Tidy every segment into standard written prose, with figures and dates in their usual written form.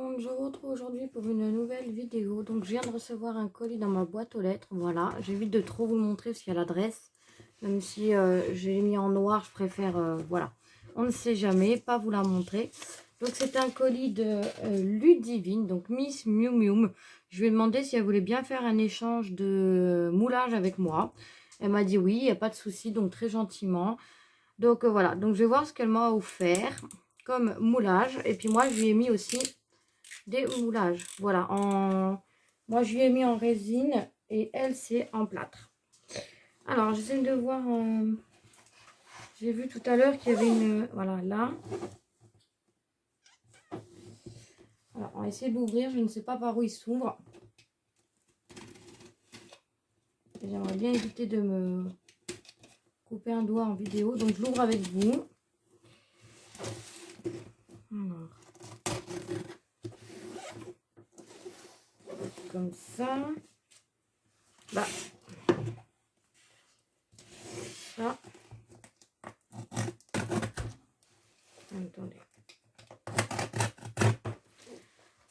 monde, je vous retrouve aujourd'hui pour une nouvelle vidéo. Donc je viens de recevoir un colis dans ma boîte aux lettres, voilà. J'évite de trop vous le montrer parce qu'il y a l'adresse. Même si je l'ai mis en noir, je préfère, voilà. On ne sait jamais, pas vous la montrer. Donc c'est un colis de Ludivine, donc Miss Miu Miu. Je lui ai demandé si elle voulait bien faire un échange de moulage avec moi. Elle m'a dit oui, il n'y a pas de souci, donc très gentiment. Donc voilà, donc je vais voir ce qu'elle m'a offert comme moulage. Et puis moi, je lui ai mis aussi des moulages. Voilà, moi, je lui ai mis en résine et elle, c'est en plâtre. Alors, j'essaie de voir... J'ai vu tout à l'heure qu'il y avait une... Voilà, là. Alors, on va essayer de l'ouvrir. Je ne sais pas par où il s'ouvre. J'aimerais bien éviter de me couper un doigt en vidéo. Donc, je l'ouvre avec vous. Alors. Comme ça. Bah. Ça. Attendez.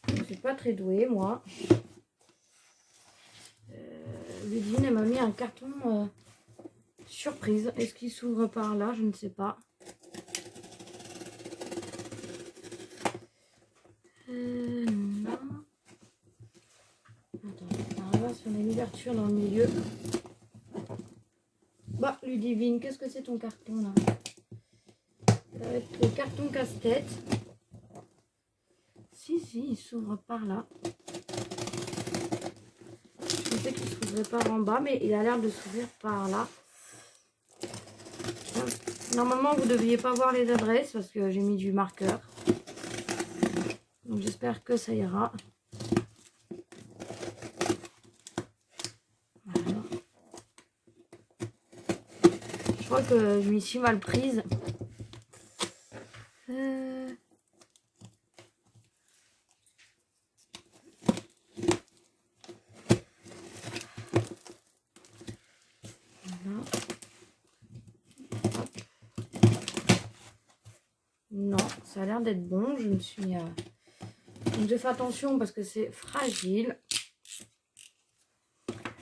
Je suis pas très douée, moi. Ludivine, elle m'a mis un carton surprise. Est-ce qu'il s'ouvre par là? Je ne sais pas. Non. Attendez, on va sur une ouverture dans le milieu. Bah, Ludivine, qu'est-ce que c'est ton carton là? Ça va être le carton casse-tête. Si, il s'ouvre par là. Je sais qu'il s'ouvrait par en bas, mais il a l'air de s'ouvrir par là. Normalement, vous ne deviez pas voir les adresses parce que j'ai mis du marqueur. Donc, j'espère que ça ira. Voilà. Je crois que je m'y suis mal prise. Voilà. Non, ça a l'air d'être bon. Je me suis... Donc, j'ai fait attention parce que c'est fragile.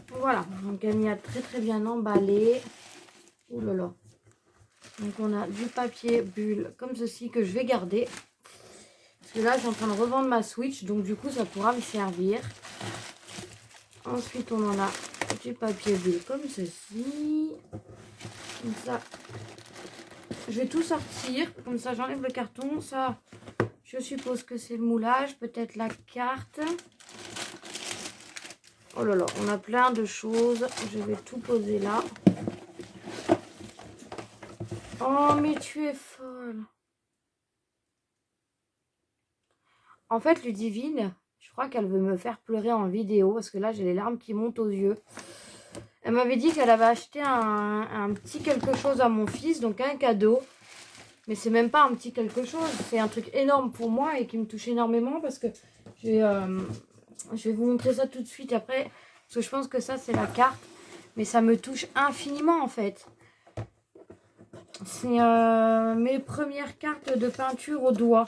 Voilà, donc elle m'y a très bien emballé. Ouh là là. Donc on a du papier bulle comme ceci que je vais garder. Parce que là, je suis en train de revendre ma Switch. Donc du coup, ça pourra me servir. Ensuite, on en a du papier bulle comme ceci. Comme ça. Je vais tout sortir. Comme ça, j'enlève le carton. Ça, je suppose que c'est le moulage. Peut-être la carte. Oh là là, on a plein de choses. Je vais tout poser là. Oh, mais tu es folle. En fait, Ludivine, je crois qu'elle veut me faire pleurer en vidéo parce que là, j'ai les larmes qui montent aux yeux. Elle m'avait dit qu'elle avait acheté un petit quelque chose à mon fils, donc un cadeau. Mais c'est même pas un petit quelque chose, c'est un truc énorme pour moi et qui me touche énormément parce que je vais vous montrer ça tout de suite après. Parce que je pense que ça, c'est la carte. Mais ça me touche infiniment en fait. C'est mes premières cartes de peinture au doigt.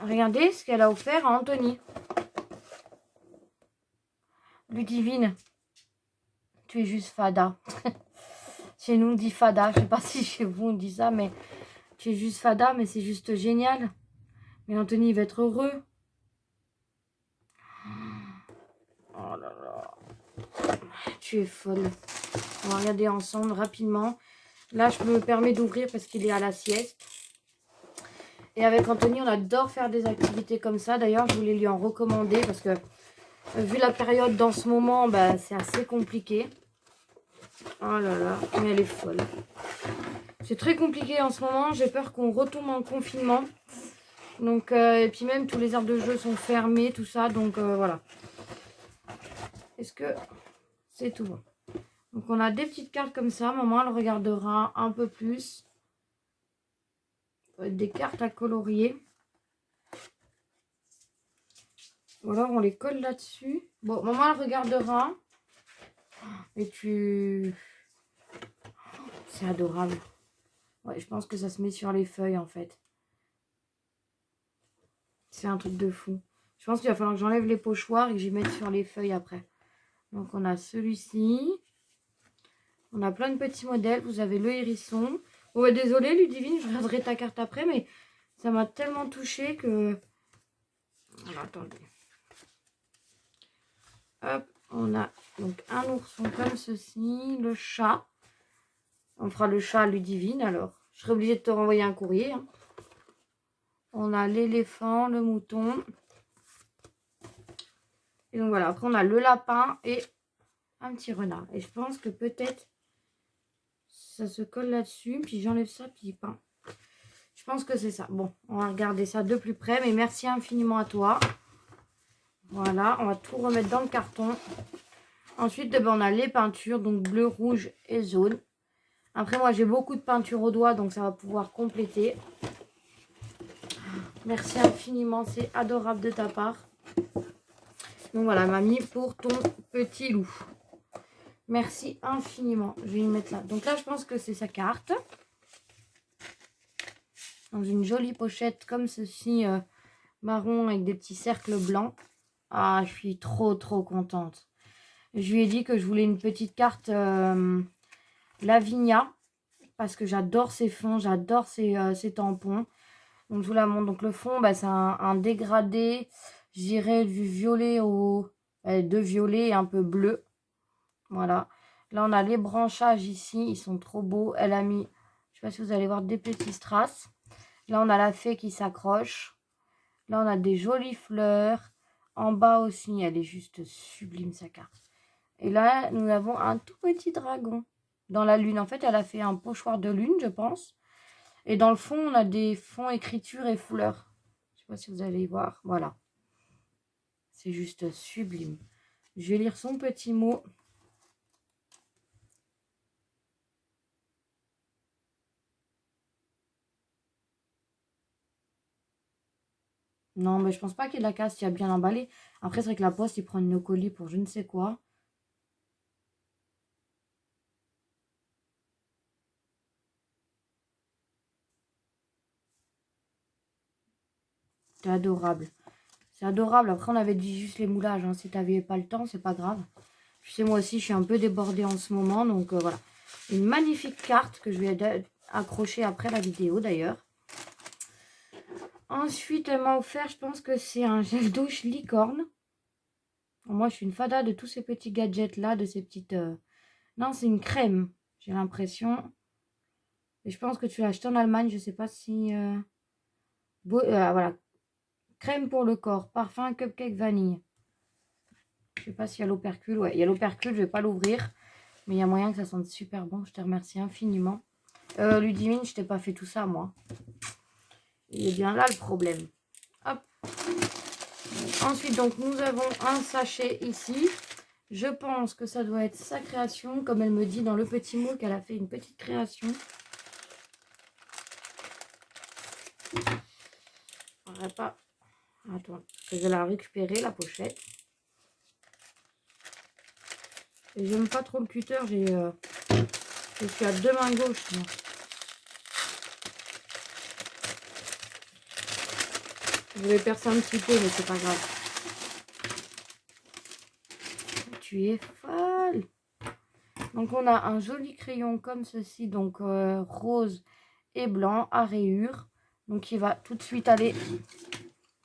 Regardez ce qu'elle a offert à Anthony. Ludivine, tu es juste fada. Chez nous, on dit fada. Je sais pas si chez vous, on dit ça, mais tu es juste fada, mais c'est juste génial. Mais Anthony, il va être heureux. Oh là là. Tu es folle. On va regarder ensemble rapidement. Là, je me permets d'ouvrir parce qu'il est à la sieste. Et avec Anthony, on adore faire des activités comme ça. D'ailleurs, je voulais lui en recommander parce que vu la période dans ce moment, bah, c'est assez compliqué. Oh là là, mais elle est folle. C'est très compliqué en ce moment. J'ai peur qu'on retombe en confinement. Donc, et puis même, tous les aires de jeu sont fermées, tout ça. Donc, voilà. Est-ce que c'est tout bon? Donc, on a des petites cartes comme ça. Maman, elle regardera un peu plus. Des cartes à colorier. Ou alors, on les colle là-dessus. Bon, maman, elle regardera. Et tu... C'est adorable. Ouais, je pense que ça se met sur les feuilles, en fait. C'est un truc de fou. Je pense qu'il va falloir que j'enlève les pochoirs et que j'y mette sur les feuilles après. Donc on a celui-ci. On a plein de petits modèles. Vous avez le hérisson. Bon bah désolé Ludivine, je regarderai ta carte après, mais ça m'a tellement touchée que... Alors, attendez. Hop, on a donc un ourson comme ceci, le chat. On fera le chat à Ludivine alors. Je serai obligée de te renvoyer un courrier. Hein. On a l'éléphant, le mouton. Et donc voilà, après on a le lapin et un petit renard. Et je pense que peut-être ça se colle là-dessus. Puis j'enlève ça, puis peint. Je pense que c'est ça. Bon, on va regarder ça de plus près. Mais merci infiniment à toi. Voilà, on va tout remettre dans le carton. Ensuite, on a les peintures, donc bleu, rouge et jaune. Après, moi, j'ai beaucoup de peinture au doigt, donc ça va pouvoir compléter. Merci infiniment, c'est adorable de ta part. Donc voilà, mamie, pour ton petit loup. Merci infiniment. Je vais le mettre là. Donc là, je pense que c'est sa carte. Dans une jolie pochette comme ceci, marron avec des petits cercles blancs. Ah, je suis trop contente. Je lui ai dit que je voulais une petite carte Lavinia. Parce que j'adore ces fonds, j'adore ces tampons. Donc je vous la montre. Donc le fond, bah, c'est un dégradé, je dirais du violet au... de violet et un peu bleu. Voilà. Là, on a les branchages ici. Ils sont trop beaux. Elle a mis, je sais pas si vous allez voir, des petits strass. Là, on a la fée qui s'accroche. Là, on a des jolies fleurs. En bas aussi, elle est juste sublime, sa carte. Et là, nous avons un tout petit dragon dans la lune. En fait, elle a fait un pochoir de lune, je pense. Et dans le fond, on a des fonds écriture et fleurs. Je sais pas si vous allez voir. Voilà. C'est juste sublime. Je vais lire son petit mot. Non, mais je pense pas qu'il y ait de la casse. Il y a bien emballé. Après, c'est vrai que la poste, il prend nos colis pour je ne sais quoi. C'est adorable. C'est adorable. Après, on avait dit juste les moulages. Hein. Si tu n'avais pas le temps, c'est pas grave. Tu sais, moi aussi, je suis un peu débordée en ce moment. Donc, voilà. Une magnifique carte que je vais accrocher après la vidéo, d'ailleurs. Ensuite, elle m'a offert, je pense que c'est un gel douche licorne. Moi, je suis une fada de tous ces petits gadgets-là, de ces petites... Non, c'est une crème, j'ai l'impression. Et je pense que tu l'as acheté en Allemagne, je ne sais pas si... voilà. Crème pour le corps, parfum, cupcake, vanille. Je ne sais pas s'il y a l'opercule. Ouais, il y a l'opercule, je ne vais pas l'ouvrir. Mais il y a moyen que ça sente super bon. Je te remercie infiniment. Ludivine, je t'ai pas fait tout ça, moi. Il est bien là le problème. Hop. Ensuite, donc, nous avons un sachet ici. Je pense que ça doit être sa création. Comme elle me dit dans le petit mot qu'elle a fait une petite création. On va pas... Attends, je vais la récupérer, la pochette. Et j'aime pas trop le cutter. Je suis à deux mains gauches, moi. Je vais percer un petit peu, mais c'est pas grave. Tu es folle. Donc, on a un joli crayon comme ceci. Donc, rose et blanc à rayures. Donc, il va tout de suite aller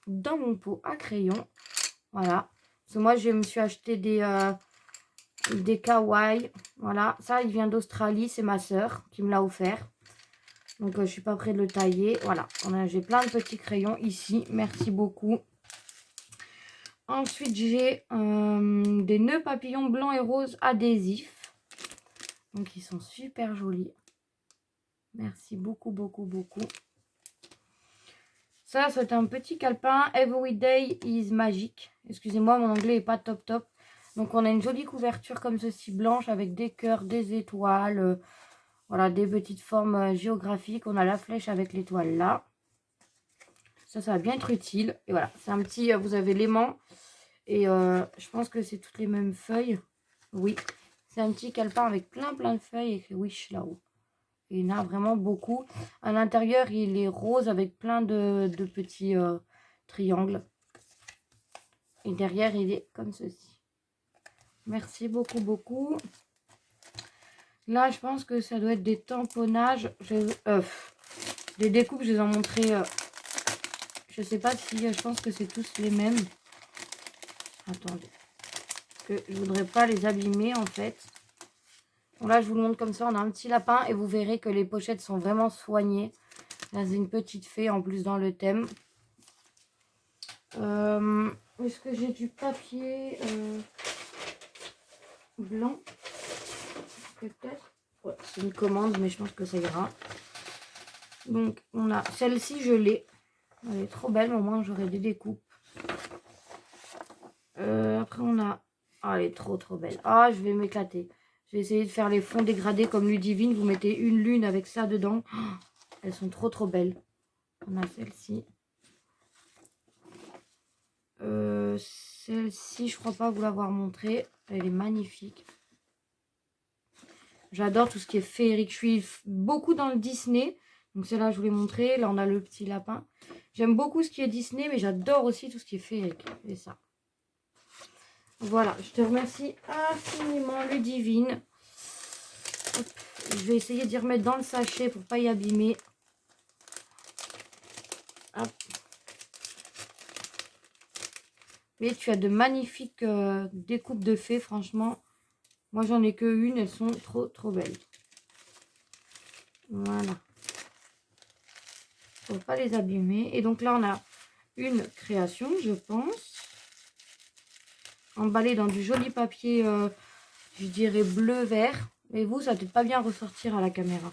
dans mon pot à crayon. Voilà. Parce que moi, je me suis acheté des kawaii. Voilà. Ça, il vient d'Australie. C'est ma soeur qui me l'a offert. Donc, je suis pas près de le tailler. Voilà. J'ai plein de petits crayons ici. Merci beaucoup. Ensuite, j'ai des nœuds papillons blancs et roses adhésifs. Donc, ils sont super jolis. Merci beaucoup, beaucoup, beaucoup. Ça, c'est un petit calepin. Everyday is magic. Excusez-moi, mon anglais n'est pas top top. Donc, on a une jolie couverture comme ceci, blanche, avec des cœurs, des étoiles. Voilà, des petites formes géographiques. On a la flèche avec l'étoile là. Ça va bien être utile. Et voilà, c'est un petit... vous avez l'aimant. Et je pense que c'est toutes les mêmes feuilles. Oui, c'est un petit calepin avec plein de feuilles écrit Wish là-haut. Il y en a vraiment beaucoup. À l'intérieur, il est rose avec plein de petits triangle. Et derrière, il est comme ceci. Merci beaucoup, beaucoup. Là, je pense que ça doit être des tamponnages. Des découpes, je les ai montrées. Je sais pas si... je pense que c'est tous les mêmes. Attendez. Que je voudrais pas les abîmer, en fait. Bon, là, je vous le montre comme ça. On a un petit lapin. Et vous verrez que les pochettes sont vraiment soignées. Là, c'est une petite fée, en plus, dans le thème. Est-ce que j'ai du papier blanc? Peut-être. Ouais, c'est une commande, mais je pense que ça ira. Donc, on a celle-ci, je l'ai. Elle est trop belle, mais au moins j'aurai des découpes. Après, on a... Ah, elle est trop belle. Ah, je vais m'éclater. Je vais essayer de faire les fonds dégradés comme Ludivine. Vous mettez une lune avec ça dedans. Oh, elles sont trop belles. On a celle-ci. Celle-ci, je crois pas vous l'avoir montrée. Elle est magnifique. J'adore tout ce qui est féerique. Je suis beaucoup dans le Disney. Donc celle-là, je vous l'ai montré. Là, on a le petit lapin. J'aime beaucoup ce qui est Disney, mais j'adore aussi tout ce qui est féerique. Et ça. Voilà, je te remercie infiniment, Ludivine. Hop, je vais essayer d'y remettre dans le sachet pour pas y abîmer. Hop. Mais tu as de magnifiques découpes de fées, franchement. Moi, j'en ai que une, elles sont trop belles. Voilà. Pour pas les abîmer. Et donc là, on a une création, je pense. Emballée dans du joli papier, je dirais bleu-vert. Mais vous, ça ne peut pas bien ressortir à la caméra.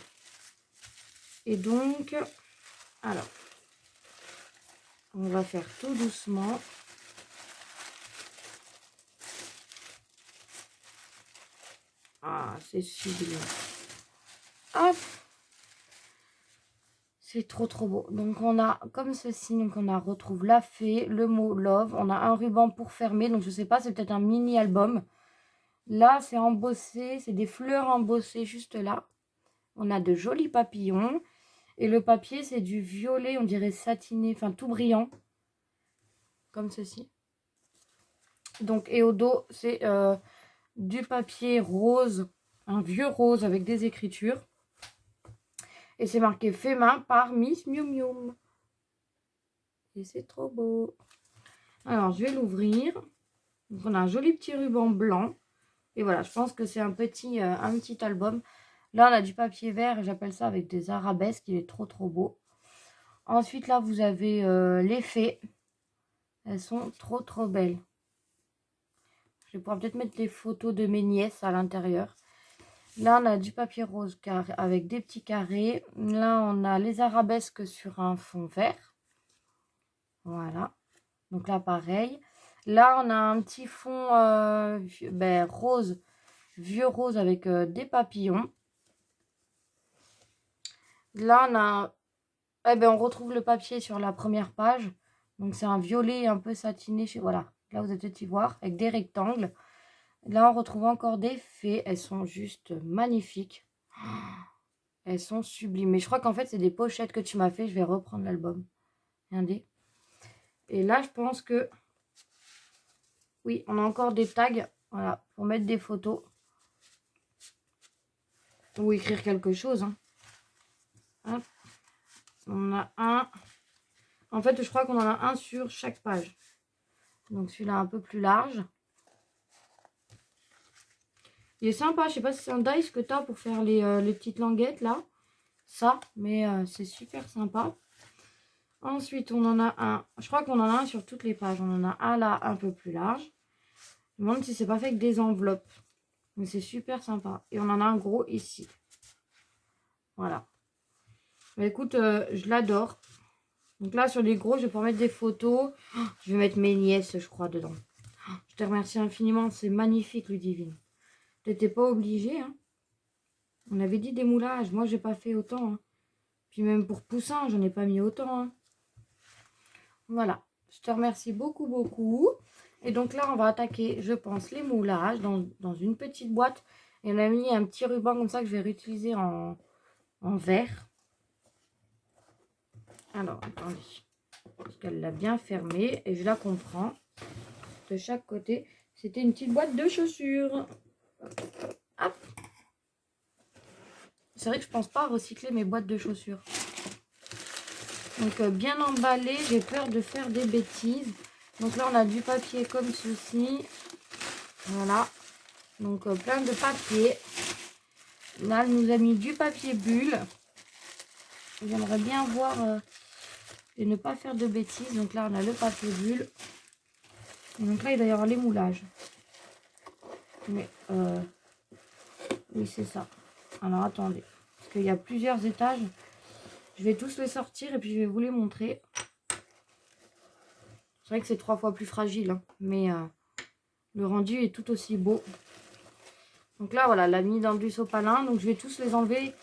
Et donc, alors, on va faire tout doucement. Ah, c'est sublime. Hop. C'est trop beau. Donc on a comme ceci, donc on retrouve la fée, le mot love, on a un ruban pour fermer, donc je sais pas, c'est peut-être un mini album. Là c'est embossé, c'est des fleurs embossées juste là. On a de jolis papillons et le papier c'est du violet, on dirait satiné, enfin tout brillant, comme ceci. Donc et au dos c'est du papier rose, un vieux rose avec des écritures. Et c'est marqué fait main par Miss Miu Miu. Et c'est trop beau. Alors, je vais l'ouvrir. Donc, on a un joli petit ruban blanc. Et voilà, je pense que c'est un petit album. Là, on a du papier vert. J'appelle ça avec des arabesques. Il est trop beau. Ensuite, là, vous avez les fées. Elles sont trop belles. Je vais pouvoir peut-être mettre les photos de mes nièces à l'intérieur. Là, on a du papier rose avec des petits carrés. Là, on a les arabesques sur un fond vert. Voilà. Donc là, pareil. Là, on a un petit fond rose, vieux rose avec des papillons. Là, on a... on retrouve le papier sur la première page. Donc, c'est un violet un peu satiné. Voilà, là, vous allez peut-être y voir, avec des rectangles. Là, on retrouve encore des fées. Elles sont juste magnifiques. Elles sont sublimes. Mais je crois qu'en fait, c'est des pochettes que tu m'as fait. Je vais reprendre l'album. Regardez. Et là, je pense que... Oui, on a encore des tags. Voilà, pour mettre des photos. Ou écrire quelque chose. Hein. Hop. On a un. En fait, je crois qu'on en a un sur chaque page. Donc, celui-là un peu plus large. Il est sympa. Je sais pas si c'est un dice que tu as pour faire les petites languettes, là. Ça, mais c'est super sympa. Ensuite, on en a un. Je crois qu'on en a un sur toutes les pages. On en a un là, un peu plus large. Je me demande si c'est pas fait avec des enveloppes. Mais c'est super sympa. Et on en a un gros ici. Voilà. Bah, écoute, je l'adore. Donc là, sur les gros, je vais pouvoir mettre des photos. Oh, je vais mettre mes nièces, je crois, dedans. Oh, je te remercie infiniment. C'est magnifique, Ludivine. Tu n'étais pas obligée. Hein. On avait dit des moulages. Moi, j'ai pas fait autant. Hein. Puis même pour Poussin, j'en ai pas mis autant. Hein. Voilà. Je te remercie beaucoup. Et donc là, on va attaquer, je pense, les moulages dans une petite boîte. Et on a mis un petit ruban comme ça que je vais réutiliser en vert. Alors, attendez. Parce qu'elle l'a bien fermée et je la comprends. De chaque côté, c'était une petite boîte de chaussures. Hop. C'est vrai que je pense pas à recycler mes boîtes de chaussures. Donc bien emballé, j'ai peur de faire des bêtises. Donc là on a du papier comme ceci. Voilà. Donc plein de papier. Là elle nous a mis du papier bulle. J'aimerais bien voir et ne pas faire de bêtises. Donc là on a le papier bulle. Et donc là il va y avoir les moulages. Mais oui c'est ça. Alors attendez. Parce qu'il y a plusieurs étages. Je vais tous les sortir et puis je vais vous les montrer. C'est vrai que c'est 3 fois plus fragile, hein, mais le rendu est tout aussi beau. Donc là, voilà, l'a mis dans du sopalin. Donc je vais tous les enlever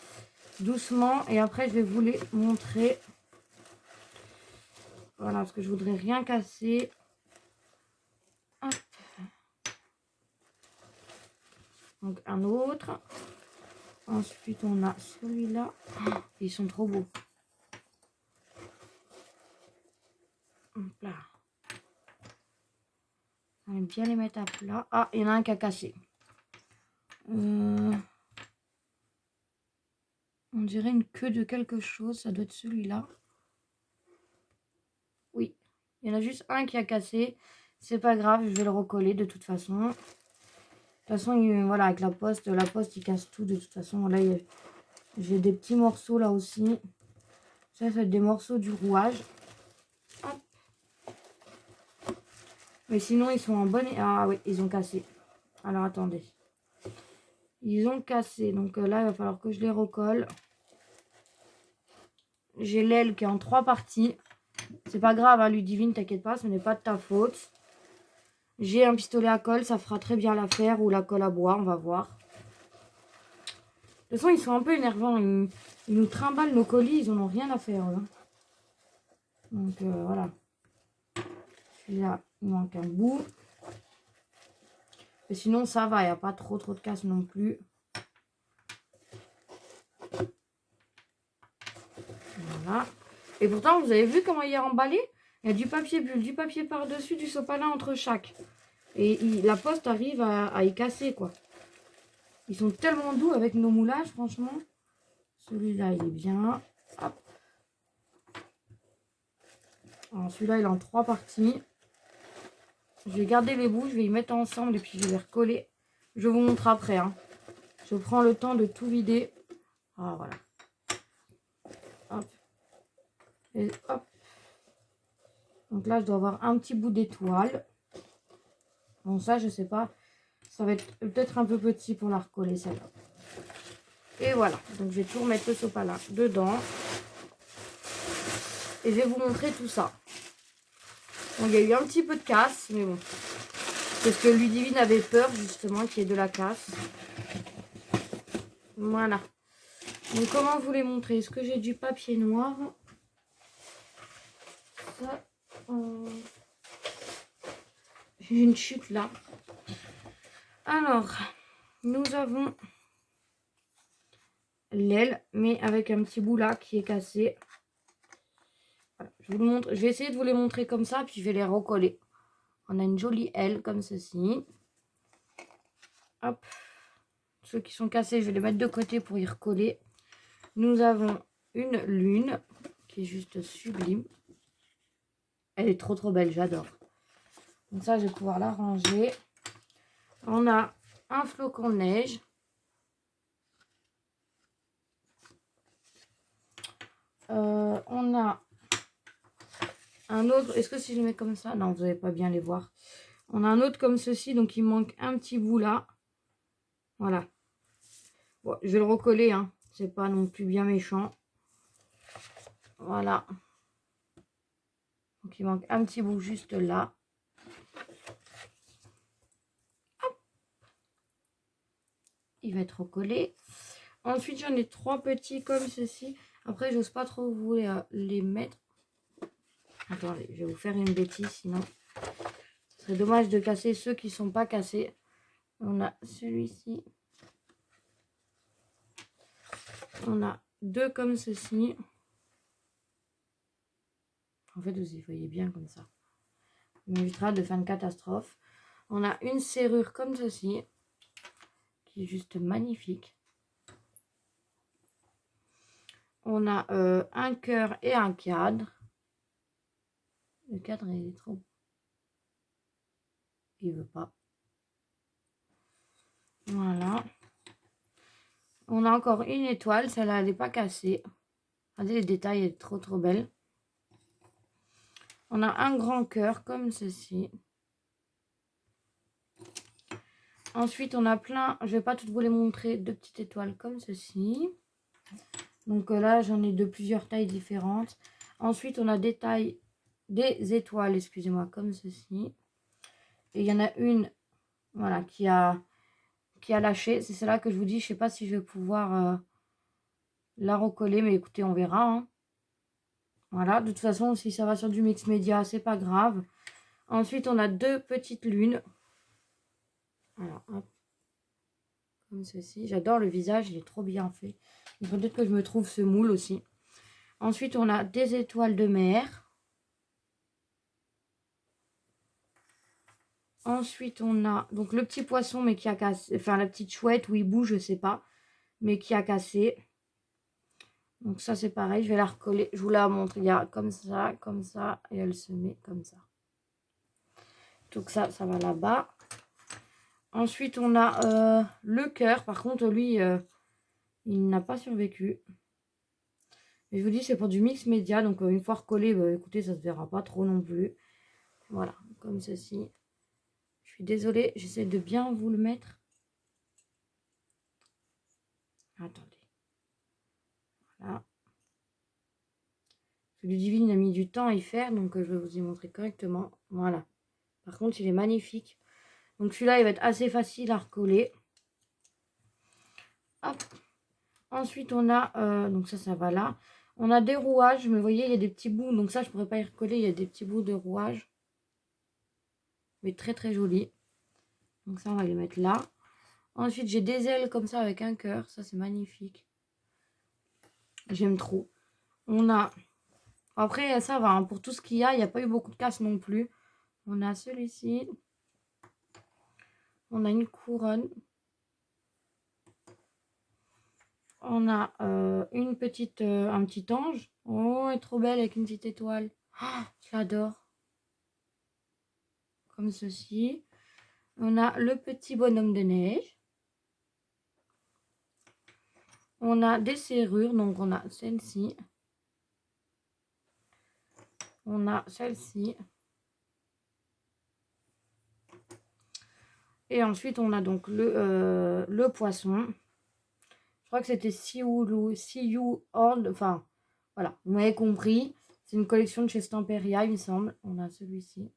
doucement et après je vais vous les montrer. Voilà, parce que je voudrais rien casser. Hop. Donc un autre. Ensuite, on a celui-là. Oh, ils sont trop beaux. Hop là. On va bien les mettre à plat. Ah, il y en a un qui a cassé. On dirait une queue de quelque chose. Ça doit être celui-là. Oui. Il y en a juste un qui a cassé. C'est pas grave, je vais le recoller de toute façon. De toute façon, voilà, avec la poste il casse tout. De toute façon, là, j'ai des petits morceaux là aussi. Ça va être des morceaux du rouage. Hop. Mais sinon, ils sont en bonne... Ah oui, ils ont cassé. Alors, attendez. Ils ont cassé. Donc là, il va falloir que je les recolle. J'ai l'aile qui est en 3 parties. C'est pas grave, hein, Ludivine, t'inquiète pas, ce n'est pas de ta faute. J'ai un pistolet à colle, ça fera très bien l'affaire. Ou la colle à bois, on va voir. De toute façon, ils sont un peu énervants. Ils nous trimballent nos colis, ils en ont rien à faire. Là. Donc voilà. Celui-là, il manque un bout. Et sinon, ça va, il n'y a pas trop de casse non plus. Voilà. Et pourtant, vous avez vu comment il est emballé? Il y a du papier bulle, du papier par-dessus, du sopalin entre chaque. Et la poste arrive à y casser, quoi. Ils sont tellement doux avec nos moulages, franchement. Celui-là, il est bien. Hop. Celui-là, il est en 3 parties. Je vais garder les bouts, je vais y mettre ensemble et puis je vais les recoller. Je vous montre après. Hein. Je prends le temps de tout vider. Ah, voilà. Hop. Et hop. Donc là, je dois avoir un petit bout d'étoile. Bon, ça, je sais pas. Ça va être peut-être un peu petit pour la recoller, celle-là. Et voilà. Donc, je vais tout remettre le sopalin dedans. Et je vais vous montrer tout ça. Bon, il y a eu un petit peu de casse, mais bon. Parce que Ludivine avait peur, justement, qu'il y ait de la casse. Voilà. Donc, comment vous les montrer? Est-ce que j'ai du papier noir? Ça, j'ai une chute là. Alors, nous avons l'aile, mais avec un petit bout là qui est cassé. Voilà, je vous le montre. Je vais essayer de vous les montrer comme ça, puis je vais les recoller. On a une jolie aile comme ceci. Hop. Ceux qui sont cassés, je vais les mettre de côté pour y recoller. Nous avons une lune qui est juste sublime. Elle est trop belle, j'adore. Donc ça, je vais pouvoir la ranger. On a un flocon de neige. On a un autre. Est-ce que si je les mets comme ça? Non, vous n'allez pas bien les voir. On a un autre comme ceci, donc il manque un petit bout là. Voilà. Bon, je vais le recoller, hein. C'est pas non plus bien méchant. Voilà. Donc il manque un petit bout juste là. Hop. Il va être recollé. Ensuite, j'en ai 3 petits comme ceci. Après, j'ose pas trop vous les mettre. Attendez, je vais vous faire une bêtise sinon. Ce serait dommage de casser ceux qui sont pas cassés. On a celui-ci. On a 2 comme ceci. En fait, vous y voyez bien comme ça. On évitera de faire une catastrophe. On a une serrure comme ceci, qui est juste magnifique. On a un cœur et un cadre. Le cadre, il est trop... Il veut pas. Voilà. On a encore une étoile. Celle-là, elle n'est pas cassée. Regardez les détails, elle est trop belle. On a un grand cœur comme ceci. Ensuite, on a plein, je ne vais pas toutes vous les montrer, de petites étoiles comme ceci. Donc là, j'en ai de plusieurs tailles différentes. Ensuite, on a des étoiles, excusez-moi, comme ceci. Et il y en a une, voilà, qui a lâché. C'est celle-là que je vous dis, je ne sais pas si je vais pouvoir la recoller, mais écoutez, on verra. Hein. Voilà, de toute façon, si ça va sur du mix média, c'est pas grave. Ensuite, on a deux petites lunes. Voilà, hop. Comme ceci. J'adore le visage, il est trop bien fait. Il faut peut-être que je me trouve ce moule aussi. Ensuite, on a des étoiles de mer. Ensuite, on a donc le petit poisson, mais qui a cassé. Enfin, la petite chouette où il bouge, je sais pas. Mais qui a cassé. Donc ça, c'est pareil. Je vais la recoller. Je vous la montre. Il y a comme ça. Et elle se met comme ça. Donc ça va là-bas. Ensuite, on a le cœur. Par contre, lui, il n'a pas survécu. Et je vous dis, c'est pour du mix média. Donc, une fois recollé, bah, écoutez, ça ne se verra pas trop non plus. Voilà, comme ceci. Je suis désolée, j'essaie de bien vous le mettre. Attendez. Voilà. Celui divine a mis du temps à y faire. Donc, je vais vous y montrer correctement. Voilà. Par contre, il est magnifique. Donc, celui-là, il va être assez facile à recoller. Hop. Ensuite, on a, donc ça va là. On a des rouages, mais vous voyez, il y a des petits bouts. Donc ça, je ne pourrais pas y recoller. Il y a des petits bouts de rouage. Mais très jolis. Donc ça, on va les mettre là. Ensuite, j'ai des ailes comme ça avec un cœur. Ça, c'est magnifique. J'aime trop. On a... Après, ça va. Hein, pour tout ce qu'il y a, il n'y a pas eu beaucoup de casse non plus. On a celui-ci. On a une couronne. On a un petit ange. Oh, elle est trop belle avec une petite étoile. Oh, je l'adore. Comme ceci. On a le petit bonhomme de neige. On a des serrures. Donc, on a celle-ci. On a celle-ci. Et ensuite, on a donc le poisson. Je crois que c'était See You All. Enfin, voilà, vous m'avez compris. C'est une collection de chez Stamperia, il me semble. On a celui-ci.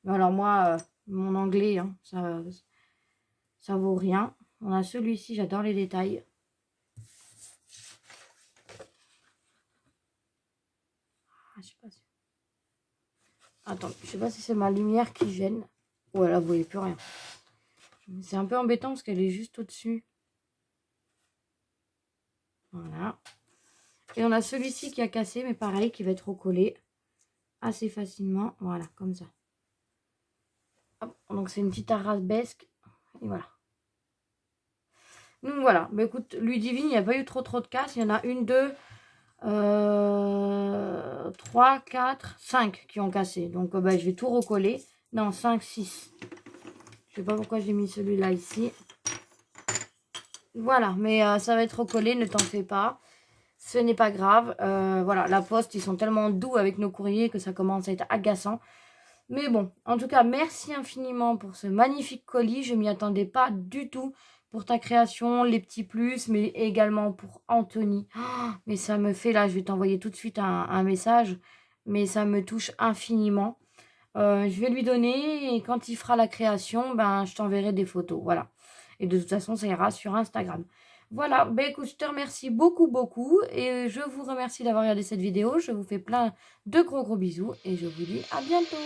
Mais alors moi, mon anglais, hein, ça vaut rien. On a celui-ci, j'adore les détails. Ah, je sais pas si... Attends, je sais pas si c'est ma lumière qui gêne. Ouais, là, vous voyez plus rien. C'est un peu embêtant parce qu'elle est juste au-dessus. Voilà. Et on a celui-ci qui a cassé, mais pareil, qui va être recollé assez facilement. Voilà, comme ça. Hop, donc c'est une petite arabesque. Et voilà. Donc voilà. Bah, écoute, Ludivine, il n'y a pas eu trop de casse. Il y en a 1, 2, 3, 4, 5 qui ont cassé. Donc bah, je vais tout recoller. Non, 5, 6. Je sais pas pourquoi j'ai mis celui-là ici. Voilà, mais ça va être recollé, ne t'en fais pas. Ce n'est pas grave. Voilà, la poste, ils sont tellement doux avec nos courriers que ça commence à être agaçant. Mais bon, en tout cas, merci infiniment pour ce magnifique colis. Je ne m'y attendais pas du tout pour ta création, les petits plus, mais également pour Anthony. Oh, mais ça me fait, là, je vais t'envoyer tout de suite un message, mais ça me touche infiniment. Je vais lui donner et quand il fera la création, ben, je t'enverrai des photos. Voilà. Et de toute façon, ça ira sur Instagram. Voilà, ben écoute, je te remercie beaucoup et je vous remercie d'avoir regardé cette vidéo. Je vous fais plein de gros bisous et je vous dis à bientôt.